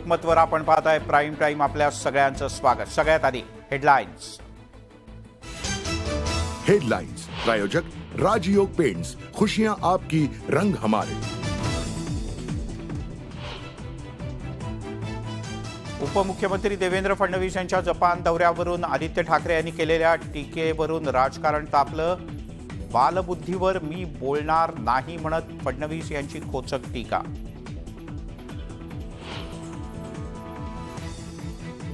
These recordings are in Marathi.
लोकमतवर आपण पाहताय प्राईम टाइम. आपल्या सगळ्यांचं स्वागत. सगळ्यात आधी हेडलाईन्स. प्रायोजक राजयोग पेंट्स, खुशियां आपकी, रंग हमारे. उपमुख्यमंत्री देवेंद्र फडणवीस यांच्या जपान दौऱ्यावरून आदित्य ठाकरे यांनी केलेल्या टीकेवरून राजकारण तापलं. बालबुद्धीवर मी बोलणार नाही म्हणत फडणवीस यांची खोचक टीका.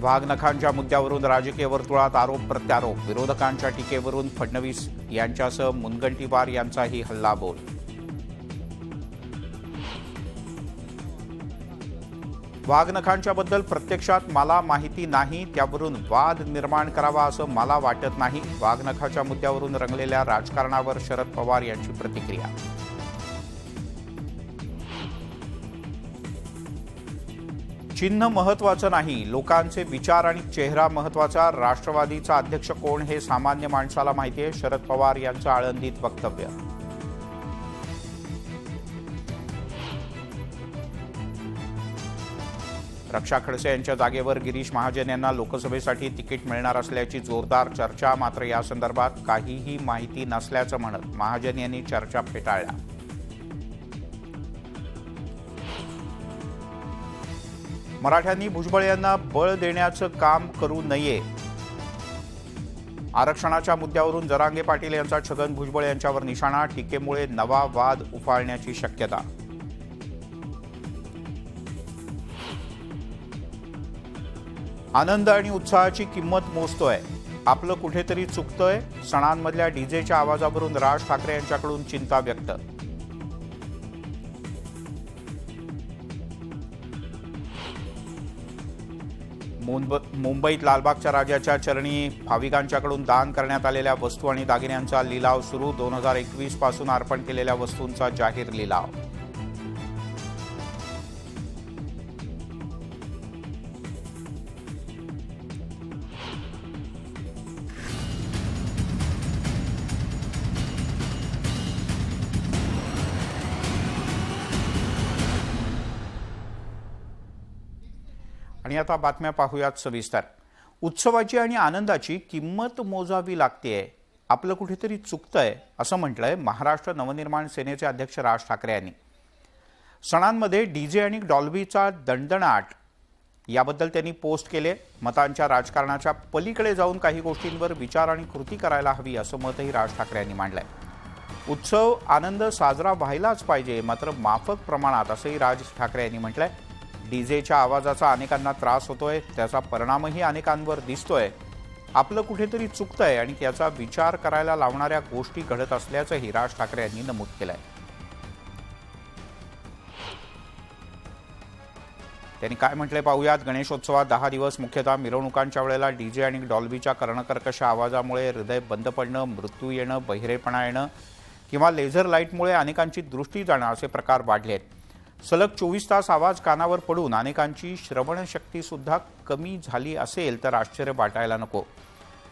वाघनखांच्या मुद्द्यावरून राजकीय वर्तुळात आरोप प्रत्यारोप. विरोधकांच्या टीकेवरून फडणवीस यांच्यासह मुनगंटीवार यांचाही हल्लाबोल. वाघनखांच्या बद्दल प्रत्यक्षात मला माहिती नाही, त्यावरून वाद निर्माण करावा असं मला वाटत नाही. वाघनखाच्या मुद्द्यावरून रंगलेल्या राजकारणावर शरद पवार यांची प्रतिक्रिया. चिन्ह महत्वाचं नाही, लोकांचे विचार आणि चेहरा महत्वाचा. राष्ट्रवादीचा अध्यक्ष कोण हे सामान्य माणसाला माहिती आहे. शरद पवार यांचं आळंदीत वक्तव्य. रक्षा खडसे यांच्या जागेवर गिरीश महाजन यांना लोकसभेसाठी तिकीट मिळणार असल्याची जोरदार चर्चा. मात्र या संदर्भात काहीही माहिती नसल्याचं म्हणत महाजन यांनी चर्चा फेटाळल्या. मराठ्यांनी भुजबळ यांना बळ देण्याचं काम करू नये. आरक्षणाच्या मुद्द्यावरून जरांगे पाटील यांचा छगन भुजबळ यांच्यावर निशाणा. टीकेमुळे नवा वाद उफाळण्याची शक्यता. आनंद आणि उत्साहाची किंमत मोजतोय, आपलं कुठेतरी चुकतोय. सणांमधल्या डीजेच्या आवाजावरून राज ठाकरे यांच्याकडून चिंता व्यक्त. मुंबईत लालबागच्या राजाच्या चरणी भाविकांच्याकडून दान करण्यात आलेल्या वस्तू आणि दागिन्यांचा लिलाव सुरू. 2021 पासून अर्पण केलेल्या वस्तूंचा जाहीर लिलाव. आणि आता बातम्या पाहूयात सविस्तर. उत्सवाची आणि आनंदाची किंमत मोजावी लागतेय, आपलं कुठेतरी चुकतंय असं म्हटलंय महाराष्ट्र नवनिर्माण सेनेचे अध्यक्ष राज ठाकरे यांनी. सणांमध्ये डीजे आणि डॉल्बीचा दणदणाट याबद्दल त्यांनी पोस्ट केले. मतांच्या राजकारणाच्या पलीकडे जाऊन काही गोष्टींवर विचार आणि कृती करायला हवी असं मतही राज ठाकरे यांनी मांडलंय. उत्सव आनंद साजरा व्हायलाच पाहिजे, मात्र माफक प्रमाणात असंही राज ठाकरे यांनी म्हटलंय. डीजेच्या आवाजाचा अनेकांना त्रास होतोय, त्याचा परिणामही अनेकांवर दिसतोय. आपलं कुठेतरी चुकतंय आणि त्याचा विचार करायला लावणाऱ्या गोष्टी घडत असल्याचंही राज ठाकरे यांनी नमूद केलंय. त्यांनी काय म्हटलंय पाहूयात. गणेशोत्सवात 10 दिवस मुख्यतः मिरवणुकांच्या वेळेला डीजे आणि डॉल्बीच्या कर्णकर्कश आवाजामुळे हृदय बंद पडणं, मृत्यू येणं, बहिरेपणा येणं किंवा लेझर लाईटमुळे अनेकांची दृष्टी जाणं असे प्रकार वाढले आहेत. सलग 24 तास आवाज कानावर पडून अनेकांची श्रवणशक्ती सुद्धा कमी झाली असेल तर आश्चर्य वाटायला नको.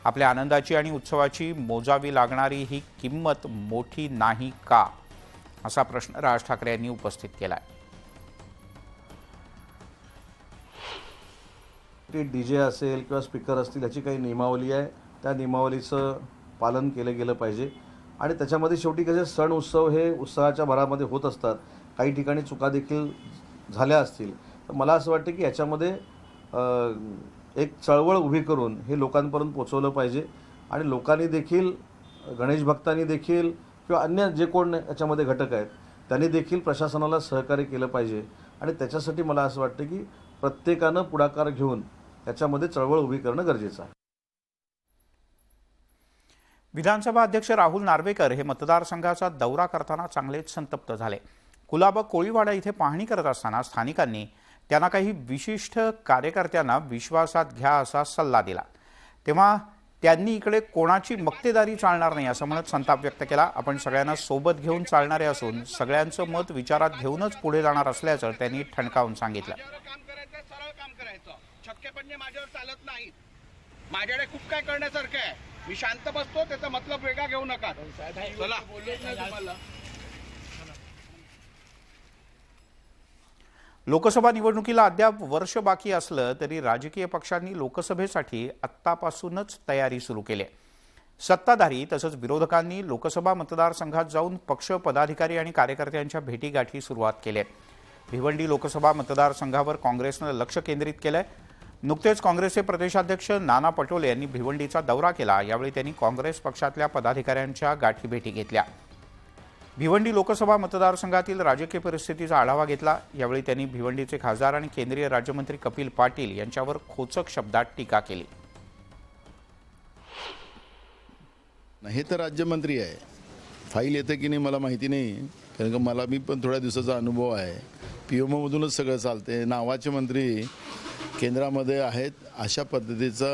आपल्या आनंदाची आणि उत्सवाची मोजावी लागणारी ही किंमत मोठी नाही का, असा प्रश्न राज ठाकरे यांनी उपस्थित केलाय. डीजे असेल किंवा स्पीकर असतील याची काही नियमावली आहे, त्या नियमावलीचं पालन केलं गेलं पाहिजे. आणि त्याच्यामध्ये शेवटी कसे सण उत्सव हे उत्साहाच्या भरामध्ये होत असतात. काही ठिकाणी चुका देखील झाल्या असतील, तर मला असं वाटतं की याच्यामध्ये एक चळवळ उभी करून हे लोकांपर्यंत पोचवलं पाहिजे. आणि लोकांनी देखील, गणेश भक्तांनी देखील किंवा अन्य जे कोण याच्यामध्ये घटक आहेत त्यांनी देखील प्रशासनाला सहकार्य केलं पाहिजे. आणि त्याच्यासाठी मला असं वाटतं की प्रत्येकानं पुढाकार घेऊन याच्यामध्ये चळवळ उभी करणं गरजेचं आहे. विधानसभा अध्यक्ष राहुल नार्वेकर हे मतदारसंघाचा दौरा करताना चांगलेच संतप्त झाले. कुलाबा कोळीवाडा इथे पाहणी करत असताना स्थानिकांनी त्यांना काही विशिष्ट कार्यकर्त्यांना विश्वासात घ्या असा सल्ला दिला. तेव्हा त्यांनी इकडे कोणाची मक्तेदारी चालणार नाही असं म्हणत संताप व्यक्त केला. आपण सगळ्यांना सोबत घेऊन चालणारे असून सगळ्यांचं मत विचारात घेऊनच पुढे जाणार असल्याचं त्यांनी ठणकावून सांगितलं. छक्केपणने माझ्यावर चालत नाही. माझ्याकडे खूप काय करण्यासारखं आहे. मी शांत बसतो, त्याचा मतलब वेगळा घेऊ नका. चला बोललोच नाही तुम्हाला. लोकसभा निवडणुकीला अद्याप वर्ष बाकी असलं तरी राजकीय पक्षांनी लोकसभेसाठी आत्तापासूनच तयारी सुरू केली आहे. सत्ताधारी तसंच विरोधकांनी लोकसभा मतदारसंघात जाऊन पक्ष पदाधिकारी आणि कार्यकर्त्यांच्या भेटीगाठी सुरुवात केल्या आहेत. भिवंडी लोकसभा मतदारसंघावर काँग्रेसनं लक्ष केंद्रित केलंय. नुकतेच काँग्रेसचे प्रदेशाध्यक्ष नाना पटोले यांनी भिवंडीचा दौरा केला. यावेळी त्यांनी काँग्रेस पक्षातल्या पदाधिकाऱ्यांच्या गाठीभेटी घेतल्या. भिवंडी लोकसभा मतदारसंघातील राजकीय परिस्थितीचा आढावा घेतला. यावेळी त्यांनी भिवंडीचे खासदार आणि केंद्रीय राज्यमंत्री कपिल पाटील यांच्यावर खोचक शब्दात टीका केली. हे तर राज्यमंत्री आहे, फाईल येते की नाही मला माहिती नाही, कारण का मी पण थोड्या दिवसाचा अनुभव आहे. PMOमधूनच सगळं चालते. नावाचे मंत्री केंद्रामध्ये आहेत अशा पद्धतीचा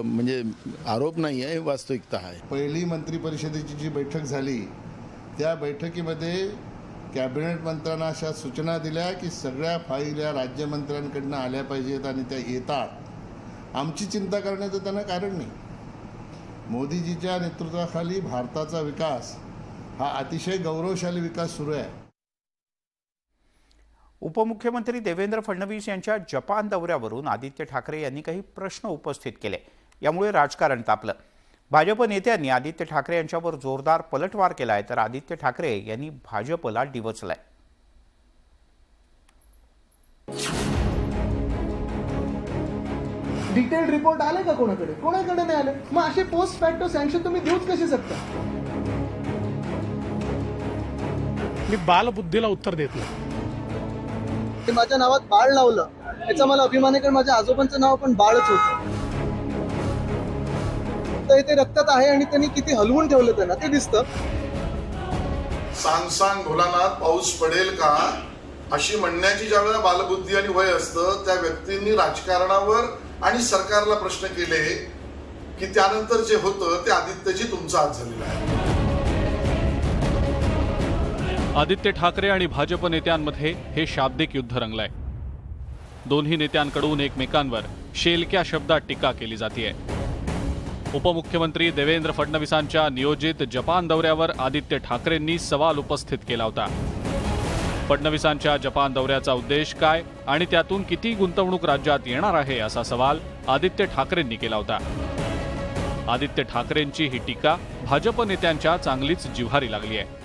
म्हणजे आरोप नाही आहे, वास्तविकता आहे. पहिली मंत्रिपरिषदेची जी बैठक झाली त्या बैठकीमध्ये कॅबिनेट मंत्र्यांना अशा सूचना दिल्या की सगळ्या फाईल या राज्यमंत्र्यांकडनं आल्या पाहिजेत आणि त्या येतात. आमची चिंता करण्याचं त्यांना कारण नाही. मोदीजीच्या नेतृत्वाखाली भारताचा विकास हा अतिशय गौरवशाली विकास सुरू आहे. उपमुख्यमंत्री देवेंद्र फडणवीस यांच्या जपान दौऱ्यावरून आदित्य ठाकरे यांनी काही प्रश्न उपस्थित केले. यामुळे राजकारण तापलं. भाजप नेत्यांनी आदित्य ठाकरे यांच्यावर जोरदार पलटवार केलाय, तर आदित्य ठाकरे यांनी भाजपला डिवचलाय. डिटेल्ड रिपोर्ट आले का कोणाकडे नाही आले. मग असे पोस्ट फॅक्टो सँक्शन तुम्ही देऊच कशी शकता. मी बालबुद्धीला उत्तर देत नाही. माझ्या नावात बाळ लावलं याचा मला अभिमान आहे, कारण माझ्या आजोबांचं नाव पण बाळच होतं. तर ते रक्तात आहे आणि त्यांनी किती हलवून ठेवलं त्यांना ते दिसतं. सांग सांग भोलानाथ पाऊस पडेल का अशी म्हणण्याची ज्यावेळेला बालबुद्धी आणि वय असतं त्या व्यक्तींनी राजकारणावर आणि सरकारला प्रश्न केले की त्यानंतर जे होतं ते आदित्यजी तुमचा हात झालेला आहे. आदित्य ठाकरे आणि भाजप नेत्यांमध्ये हे शाब्दिक युद्ध रंगलंय. दोन्ही नेत्यांकडून एकमेकांवर शेलक्या शब्दात टीका केली जातेय. उपमुख्यमंत्री देवेंद्र फडणवीसांच्या नियोजित जपान दौऱ्यावर आदित्य ठाकरेंनी सवाल उपस्थित केला होता. फडणवीसांच्या जपान दौऱ्याचा उद्देश काय आणि त्यातून किती गुंतवणूक राज्यात येणार आहे असा सवाल आदित्य ठाकरेंनी केला होता. आदित्य ठाकरेंची ही टीका भाजप नेत्यांच्या चांगलीच जिव्हारी लागली आहे.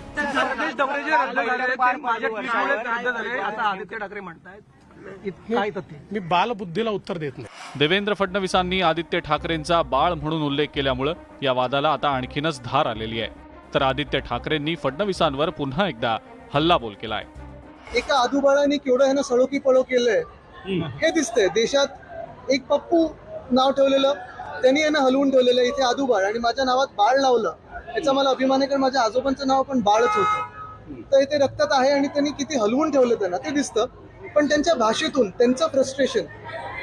मी बालबुद्धीला उत्तर देत नाही. देवेंद्र फडणवीसांनी आदित्य ठाकरेंचा बाळ म्हणून उल्लेख केल्यामुळे या वादाला आता आणखीनच धार आलेली आहे. तर आदित्य ठाकरेंनी फडणवीसांवर पुन्हा एकदा हल्लाबोल केलाय. एका आजूबाळाने केवढं ह्यानं सळोकी पळो केलंय हे दिसतंय. देशात एक पप्पू नाव ठेवलेलं त्यांनी यांना हलवून ठेवलेलं इथे आदूबाळ, आणि माझ्या नावात बाळ लावलं याचा मला अभिमान आहे, कारण माझ्या आजोबांचं नाव पण बाळच होतं. तर इथे रक्तात आहे आणि त्यांनी किती हलवून ठेवलं त्यांना ते दिसतं. पण त्यांच्या भाषेतून त्यांचं फ्रस्ट्रेशन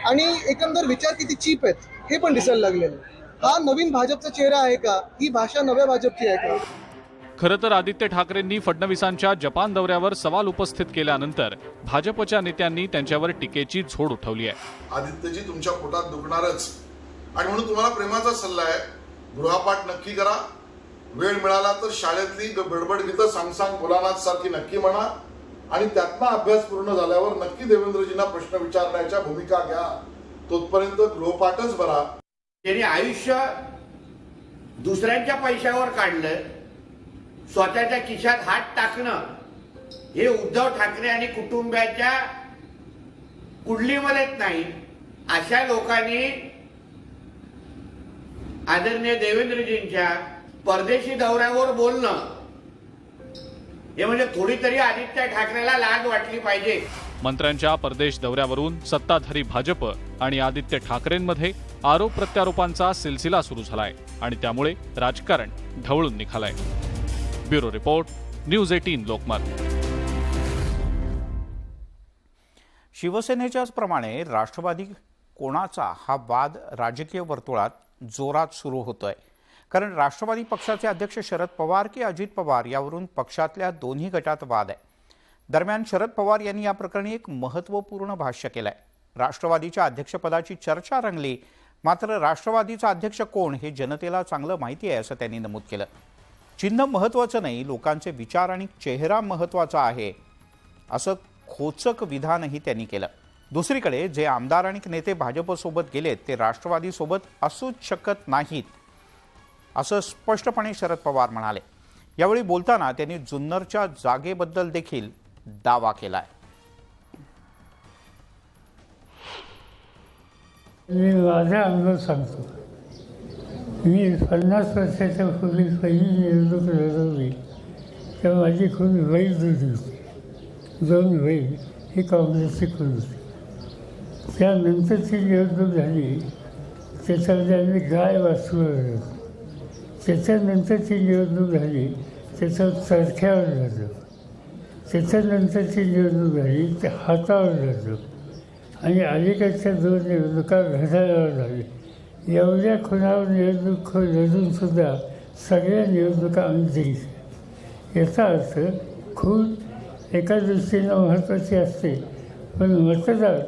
आणि एकंदर विचार किती चीप आहेत हे पण दिसायला लागलेलं. हा नवीन भाजपचा चेहरा आहे का? ही भाषा नव्या भाजपची आहे का? खरं तर आदित्य ठाकरेंनी फडणवीसांच्या जपान दौऱ्यावर सवाल उपस्थित केल्यानंतर भाजपच्या नेत्यांनी त्यांच्यावर टीकेची झोड उठवली आहे. आदित्यजी तुमच्या पोटात दुखणारच आणि म्हणून तुम्हाला प्रेमाचा सल्ला आहे, गृहपाठ नक्की करा. वेळ मिळाला तर शाळेतली बडबड गीतं सांग सांग भोलानाथ सारखी नक्की म्हणा आणि त्यातनं अभ्यास पूर्ण झाल्यावर नक्की देवेंद्रजींना प्रश्न विचारण्याच्या भूमिका घ्या. तोपर्यंत गृहपाठच भरा. त्यांनी आयुष्य दुसऱ्यांच्या पैशावर काढलं, स्वतःच्या खिशात हात टाकणं हे उद्धव ठाकरे आणि कुटुंबाच्या कुंडलीमध्येच नाही. अशा लोकांनी आदरणीय देवेंद्रजींच्या परदेशी दौऱ्यावर बोलणं हे म्हणजे थोडी तरी आदित्य ठाकरेला लाज वाटली पाहिजे. मंत्र्यांच्या परदेश दौऱ्यावरून सत्ताधारी भाजप आणि आदित्य ठाकरेंमध्ये आरोप प्रत्यारोपांचा सिलसिला सुरू झालाय आणि त्यामुळे राजकारण ढवळून निघालंय. Bureau report, news 18 Lokmat. शिवसेनेच्याच प्रमाणे राष्ट्रवादी कोणाचा हा वाद राजकीय वर्तुळात जोरात सुरू होतोय. कारण राष्ट्रवादी पक्षाचे अध्यक्ष शरद पवार की अजित पवार यावरून पक्षातल्या दोन्ही गटात वाद आहे. दरम्यान शरद पवार यांनी या प्रकरणी एक महत्त्वपूर्ण भाष्य केलंय. राष्ट्रवादीच्या अध्यक्षपदाची चर्चा रंगली, मात्र राष्ट्रवादीचा अध्यक्ष कोण हे जनतेला चांगलं माहिती आहे असं त्यांनी नमूद केलं. चिन्ह महत्त्वाचं नाही, लोकांचे विचार आणि चेहरा महत्त्वाचा आहे असं खोचक विधानही त्यांनी केलं. दुसरीकडे जे आमदार आणि नेते भाजपसोबत गेलेत ते राष्ट्रवादीसोबत असूच शकत नाहीत असं स्पष्टपणे शरद पवार म्हणाले. यावेळी बोलताना त्यांनी जुन्नरच्या जागेबद्दल देखील दावा केलाय. मी माझा अनुभव सांगतो. मी 50 वर्षाच्या पूर्वी पहिली निवडणूक लढवली तेव्हा माझी खूप वैध होती. 2 वैध ही काँग्रेसची खून होती. त्यानंतरची निवडणूक झाली त्याच्यामध्ये आम्ही गाय वाचू लढलो. त्याच्यानंतरची निवडणूक झाली त्याच्यावर चरख्यावर लढलो. त्याच्यानंतरची निवडणूक झाली ते हातावर लढलो. आणि अलीकडच्या 2 निवडणुका घड्याळावर झाली. एवढ्या खुणावर निवडणूक लढूनसुद्धा सगळ्या निवडणुका आम्ही जिंकल्या. याचा अर्थ खून एका दृष्टीनं महत्त्वाची असते, पण मतदार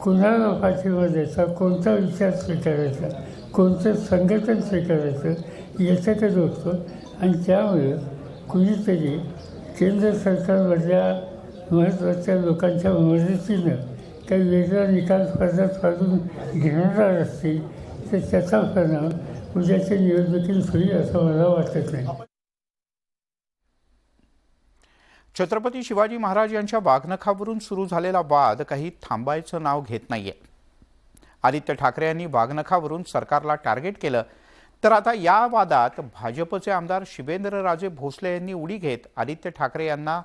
कुणाला पाठिंबा द्यायचा, कोणता विचार स्वीकारायचा, कोणतं संघटन स्वीकारायचं याच्याकडे बघतो. आणि त्यामुळे कुणीतरी केंद्र सरकारमधल्या महत्त्वाच्या लोकांच्या मदतीनं काही वेगळा निकाल स्पर्धात काढून घेणार असतील तर त्याचा परिणाम उद्याच्या निवडणुकीत होईल असं मला वाटत नाही. छत्रपती शिवाजी महाराज यांच्या वाघनखावरून सुरू झालेला वाद काही थांबायचं नाव घेत नाहीये. आदित्य ठाकरे यांनी वाघनखावरून सरकारला टार्गेट केलं, तर आता या वादात भाजपचे आमदार शिवेंद्रराजे भोसले यांनी उडी घेत आदित्य ठाकरे यांना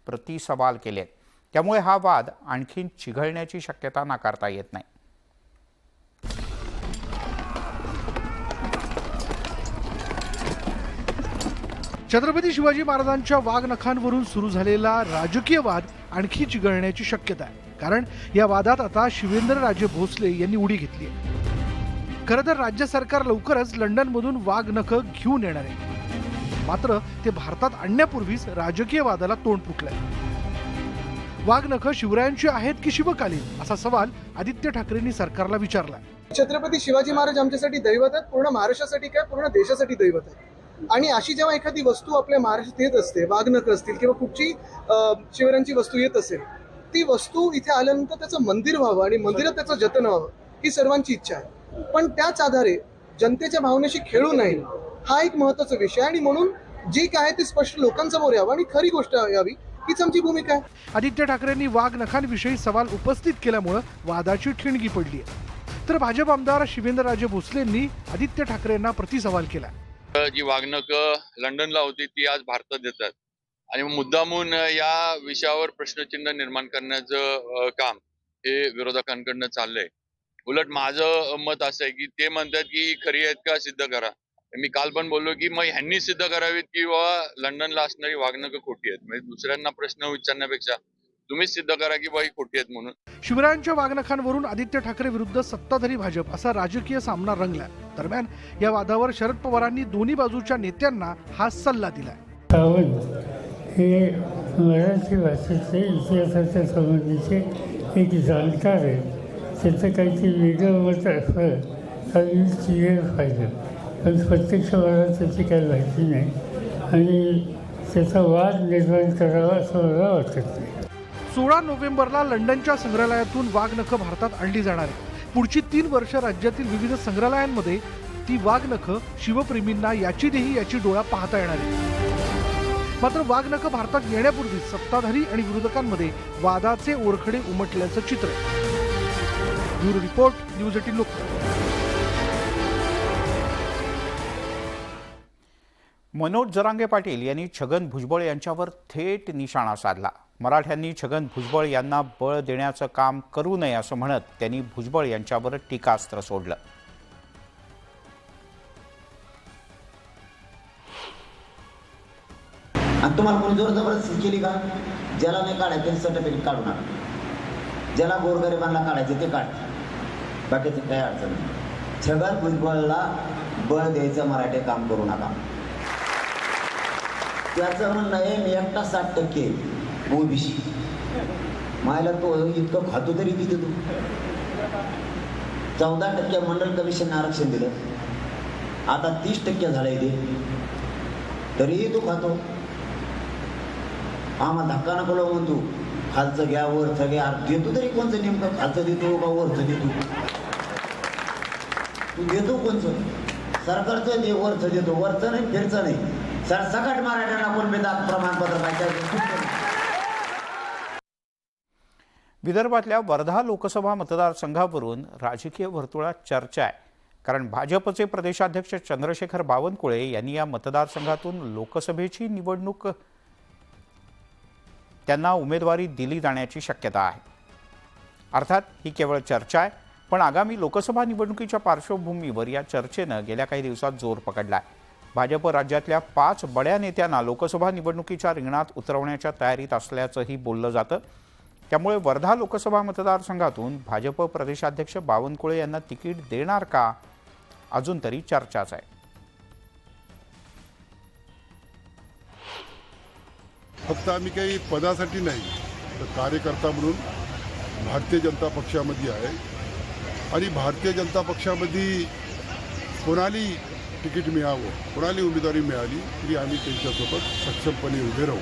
प्रतिसवाल केले. त्यामुळे हा वाद आणखीन चिघळण्याची शक्यता नाकारता येत नाही. छत्रपती शिवाजी महाराजांच्या वाघनखांवरून सुरू झालेला राजकीय वाद आणखी चिघळण्याची शक्यता आहे. कारण या वादात आता शिवेंद्रराजे भोसले यांनी उडी घेतली आहे. खरं तर राज्य सरकार लवकरच लंडनमधून वाघनखं घेऊन येणार आहे. मात्र ते भारतात आणण्यापूर्वीच राजकीय वादाला तोंड फुटलंय. वाघनखं शिवरायांची आहेत की शिवकालीन असा सवाल आदित्य ठाकरेंनी सरकारला विचारला. छत्रपती शिवाजी महाराज आमच्यासाठी दैवत आहेत, पूर्ण महाराष्ट्रासाठी काय पूर्ण देशासाठी दैवत आहे. आणि अशी जेव्हा एखादी वस्तू आपल्या महाराष्ट्रात येत असते, वाघनख असतील किंवा कुठची शिवरायांची वस्तू येत असेल, ती वस्तू इथे आल्यानंतर त्याचं मंदिर व्हावं आणि मंदिरात त्याचं जतन व्हावं ही सर्वांची इच्छा आहे. पण त्याच आधारे जनतेच्या भावनेशी खेळू नये हा एक महत्त्वाचा विषय. आणि म्हणून जे काय ते स्पष्ट लोकांसमोर यावं आणि खरी गोष्ट यावी हीच आमची भूमिका आहे. आदित्य ठाकरेंनी वाघनखांविषयी सवाल उपस्थित केल्यामुळे वादाची ठिणगी पडली आहे. तर भाजप आमदार शिवेंद्रराजे भोसलेंनी आदित्य ठाकरेंना प्रतिसवाल केला. जी वाघनख लंडनला होती ती आज भारतात येतात आणि मुद्दामून या विषयावर प्रश्नचिन्ह निर्माण करण्याचं काम हे विरोधकांकडनं चाललंय. उलट माझं मत असं आहे की ते म्हणतात की खरी आहेत का सिद्ध करा. मी काल पण बोललो की मग ह्यांनी सिद्ध करावीत की लंडनला असणारी वाघनख खोटी आहेत. म्हणजे दुसऱ्यांना प्रश्न विचारण्यापेक्षा तुम्हीच सिद्ध करा की बाई खोटी आहेत म्हणून. शिवरायांच्या वाघनखांवरून आदित्य ठाकरे विरुद्ध सत्ताधारी भाजप असा राजकीय सामना रंगला. दरम्यान या वादावर शरद पवारांनी दोन्ही बाजूच्या नेत्यांना हा सल्ला दिलाय. सावंत हे मराठी भाषेचे इतिहासाच्या संबंधीचे एक जाणकार आहे. त्याचं काहीतरी वेगळं मत असलं तर मी क्लिअर पाहिजे, पण प्रत्यक्ष मला त्याची काही माहिती नाही आणि त्याचा वाद निर्माण करावा असं मला वाटत नाही. 16 नोव्हेंबरला लंडनच्या संग्रहालयातून वाघनखं भारतात आणली जाणार आहे. पुढची 3 वर्ष राज्यातील विविध संग्रहालयांमध्ये ती वाघनखं शिवप्रेमींना याची देही याची डोळा पाहता येणार आहे. मात्र वाघनखं भारतात येण्यापूर्वी सत्ताधारी आणि विरोधकांमध्ये वादाचे ओरखडे उमटल्याचं चित्र आहे. Bureau report, news 18 Lokmat. Manoj Jarange Patil यांनी छगन भुजबळ यांच्यावर थेट निशाणा साधला. मराठ्यांनी छगन भुजबळ यांना बळ देण्याचं काम करू नये असं म्हणत त्यांनी भुजबळ यांच्यावर टीकास्त्र सोडलं. तुम्हाला कोणी जोर जबरदस्ती केली का? ज्याला नाही काढायचं सर्टिफिकेट काढू नका. ज्याला गोरगरिबांना काढायचं ते काढ, बाकीचं काही अडचण नाही. छगन भुजबळला बळ द्यायचं मराठी काम करू नका. त्याचं म्हणणं आहे मी एकटा 60% ओबीसी. मायला तो इतकं खातो तरी किती तू? 14% मंडल कमिशन आरक्षण दिलं, आता 30% झालंय ते, तरीही तू खातो. आम्हाला धक्का नको लावून तू खालचं घ्या वरचं घ्या. देतो तरी कोणचं नेमकं, खालचं देतो का वरचं देतो? तू देतो कोणचं? सरकारचं दे, वरचं देतो, वरचं नाही फिरचं नाही. सरसकट मराठ्यांना कोण बेदात प्रमाणपत्र पाहिजे. विदर्भातल्या वर्धा लोकसभा मतदारसंघावरून राजकीय वर्तुळात चर्चा आहे. कारण भाजपचे प्रदेशाध्यक्ष चंद्रशेखर बावनकुळे यांनी या मतदारसंघातून लोकसभेची निवडणूक त्यांना उमेदवारी दिली जाण्याची शक्यता आहे. अर्थात ही केवळ चर्चा आहे, पण आगामी लोकसभा निवडणुकीच्या पार्श्वभूमीवर या चर्चेनं गेल्या काही दिवसात जोर पकडला आहे. भाजप राज्यातल्या 5 बड्या नेत्यांना लोकसभा निवडणुकीच्या रिंगणात उतरवण्याच्या तयारीत असल्याचंही बोललं जातं. त्यामुळे वर्धा लोकसभा मतदारसंघातून भाजप प्रदेशाध्यक्ष बावनकुळे यांना तिकीट देणार का, अजून तरी चर्चाच आहे. फक्त आम्ही काही पदासाठी नाही, तर कार्यकर्ता म्हणून भारतीय जनता पक्षामध्ये आहे आणि भारतीय जनता पक्षामध्ये कोणाली तिकीट मिळावं, कोणाली उमेदवारी मिळाली तरी आम्ही त्यांच्यासोबत सक्षमपणे उभे राहू.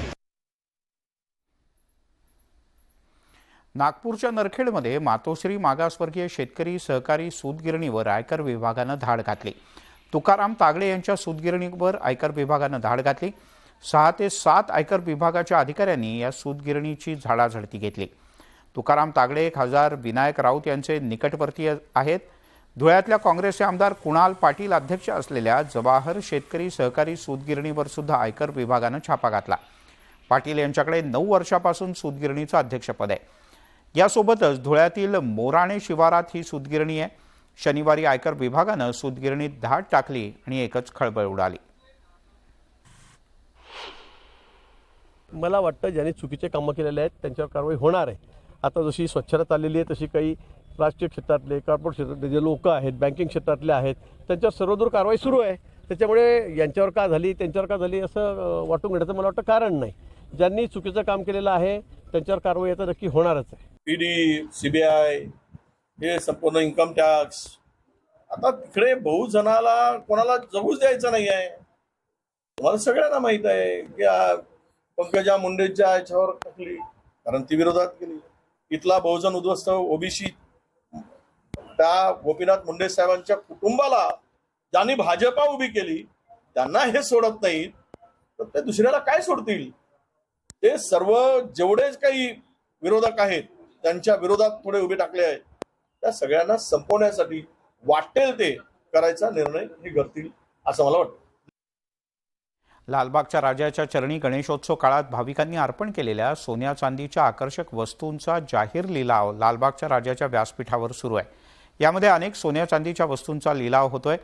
नागपूरच्या नरखेडमध्ये मातोश्री मागासवर्गीय शेतकरी सहकारी सूतगिरणीवर आयकर विभागानं धाड घातली. तुकाराम तागडे यांच्या सूतगिरणीवर आयकर विभागानं धाड घातली. 6 ते 7 आयकर विभागाच्या अधिकाऱ्यांनी या सूतगिरणीची झाडाझडती घेतली. तुकाराम तागडे खासदार विनायक राऊत यांचे निकटवर्तीय आहेत. धुळ्यातल्या काँग्रेसचे आमदार कुणाल पाटील अध्यक्ष असलेल्या जवाहर शेतकरी सहकारी सूतगिरणीवर सुद्धा आयकर विभागानं छापा घातला. पाटील यांच्याकडे 9 वर्षापासून सूतगिरणीचं अध्यक्षपद आहे. यासोबतच धुळ्यातील मोराणे शिवारात ही सूतगिरणी आहे. शनिवारी आयकर विभागानं सूतगिरणीत धाड टाकली आणि एकच खळबळ उडाली. मला वाटतं ज्यांनी चुकीचे कामं केलेले आहेत त्यांच्यावर कारवाई होणार आहे. आता जशी स्वच्छता चाललेली आहे तशी काही राजकीय क्षेत्रातले, कॉर्पोरेट क्षेत्रातले जे लोक आहेत, बँकिंग क्षेत्रातले आहेत, त्यांच्यावर सर्वदूर कारवाई सुरू आहे. त्याच्यामुळे यांच्यावर का झाली त्यांच्यावर का झाली असं वाटून घेण्याचं मला वाटतं कारण नाही. ज्यांनी चुकीचं काम केलेलं आहे त्यांच्यावर कारवाई आता नक्की होणारच आहे. ईडी, सीबीआय, हे संपूर्ण इन्कम टॅक्स, आता तिकडे बहुजनाला कोणाला जगूच द्यायचं नाही आहे. तुम्हाला सगळ्यांना माहित आहे की पंकजा मुंडेच्या याच्यावर टाकली कारण ती विरोधात केली. इथला बहुजन उद्ध्वस्त ओबीसी त्या गोपीनाथ मुंडे साहेबांच्या कुटुंबाला ज्यांनी भाजपा उभी केली त्यांना हे सोडत नाहीत, तर ते दुसऱ्याला काय सोडतील? ते सर्व जेवढेच काही विरोधक आहेत त्यांच्या विरोधात थोडे उभे टाकले आहेत. त्या सगळ्यांना संपवण्यासाठी वाटेल ते करायचा निर्णय हे करतील असं मला वाटतं. लालबागच्या राजाच्या चरणी गणेशोत्सव काळात भाविकांनी अर्पण केलेल्या सोन्या चांदीच्या आकर्षक वस्तूंचा जाहीर लिलाव लालबागच्या राजाच्या व्यासपीठावर सुरू आहे. यामध्ये अनेक सोन्या चांदीच्या वस्तूंचा लिलाव होतोय.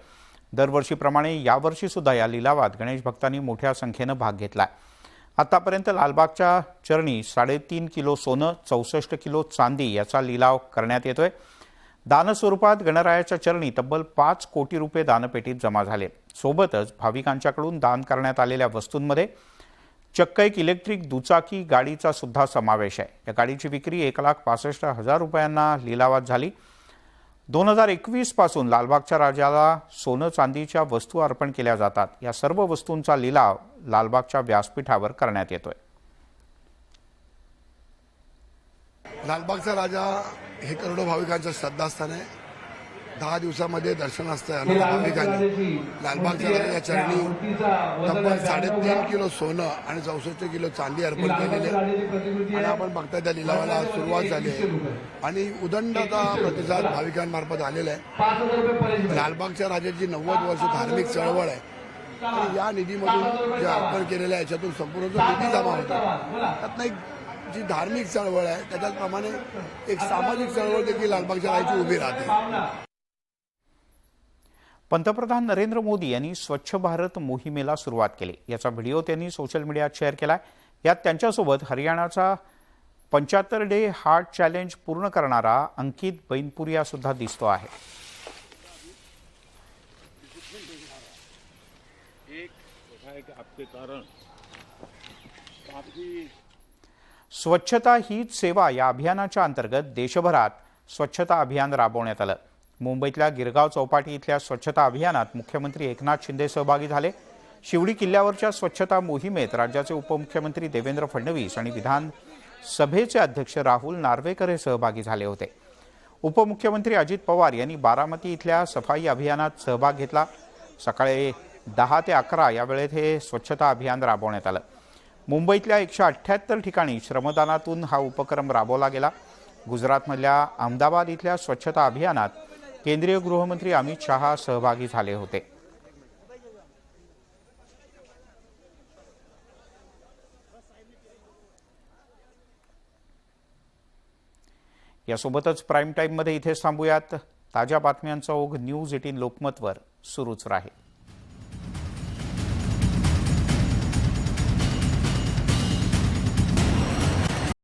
दरवर्षीप्रमाणे यावर्षी सुद्धा या लिलावात गणेश भक्तांनी मोठ्या संख्येनं भाग घेतलाय. आतापर्यंत लालबागच्या चरणी 3.5 किलो सोनं, 64 किलो चांदी याचा लिलाव करण्यात येतोय. दानस्वरूपात गणरायाच्या चरणी तब्बल 5 कोटी रुपये दानपेटीत जमा झाले. सोबतच भाविकांच्याकडून दान करण्यात आलेल्या वस्तूंमध्ये चक्क एक इलेक्ट्रिक दुचाकी गाडीचा सुद्धा समावेश आहे. या गाडीची विक्री 1,65,000 रुपयांना लिलावात झाली. 2021 पासून लालबागच्या राजाला सोनं चांदीच्या वस्तू अर्पण केल्या जातात. या सर्व वस्तूंचा लिलाव लालबागच्या व्यासपीठावर करण्यात येतोय. लालबागचा राजा हे करोडो भाविकांचं श्रद्धास्थान आहे. 10 दिवसामध्ये दर्शन असतं. भाविकांनी लालबागच्या राजाच्या चरणी तब्बल 3.5 किलो सोनं आणि 64 किलो चांदी अर्पण केलेली आहे. आणि आपण बघता त्या लिलावाला सुरुवात झाली आहे आणि उदंड प्रतिसाद भाविकांमार्फत आलेला आहे. लालबागच्या राजाची 90 वर्ष धार्मिक चळवळ आहे आणि या निधीमधून जे अर्पण केलेलं आहे याच्यातून संपूर्ण जो निधी जमा होतो त्यातनं एक जी धार्मिक चळवळ आहे त्याच्याप्रमाणे एक सामाजिक चळवळ देखील लालबागच्या राजाची उभी राहते. पंतप्रधान नरेंद्र मोदी यांनी स्वच्छ भारत मोहिमेला सुरुवात केली. याचा व्हिडिओ त्यांनी सोशल मीडियात शेअर केलाय. यात त्यांच्यासोबत हरियाणाचा 75 डे हार्ट चॅलेंज पूर्ण करणारा अंकित बैनपुरिया सुद्धा दिसतो आहे. स्वच्छता हीच सेवा या अभियानाच्या अंतर्गत देशभरात स्वच्छता अभियान राबवण्यात आलं. मुंबईतल्या गिरगाव चौपाटी इथल्या स्वच्छता अभियानात मुख्यमंत्री एकनाथ शिंदे सहभागी झाले. शिवडी किल्ल्यावरच्या स्वच्छता मोहिमेत राज्याचे उपमुख्यमंत्री देवेंद्र फडणवीस आणि विधान सभेचे अध्यक्ष राहुल नार्वेकर हे सहभागी झाले होते. उपमुख्यमंत्री अजित पवार यांनी बारामती इथल्या सफाई अभियानात सहभाग घेतला. सकाळी 10 ते 11 या वेळेत हे स्वच्छता अभियान राबवण्यात आलं. मुंबईतल्या 178 ठिकाणी श्रमदानातून हा उपक्रम राबवला गेला. गुजरातमधल्या अहमदाबाद इथल्या स्वच्छता अभियानात केंद्रीय गृहमंत्री अमित शहा सहभागी झाले होते. यासोबतच प्राईम टाईममध्ये इथेच थांबूयात. ताज्या बातम्यांचा ओघ न्यूज 18 लोकमतवर सुरूच राहील.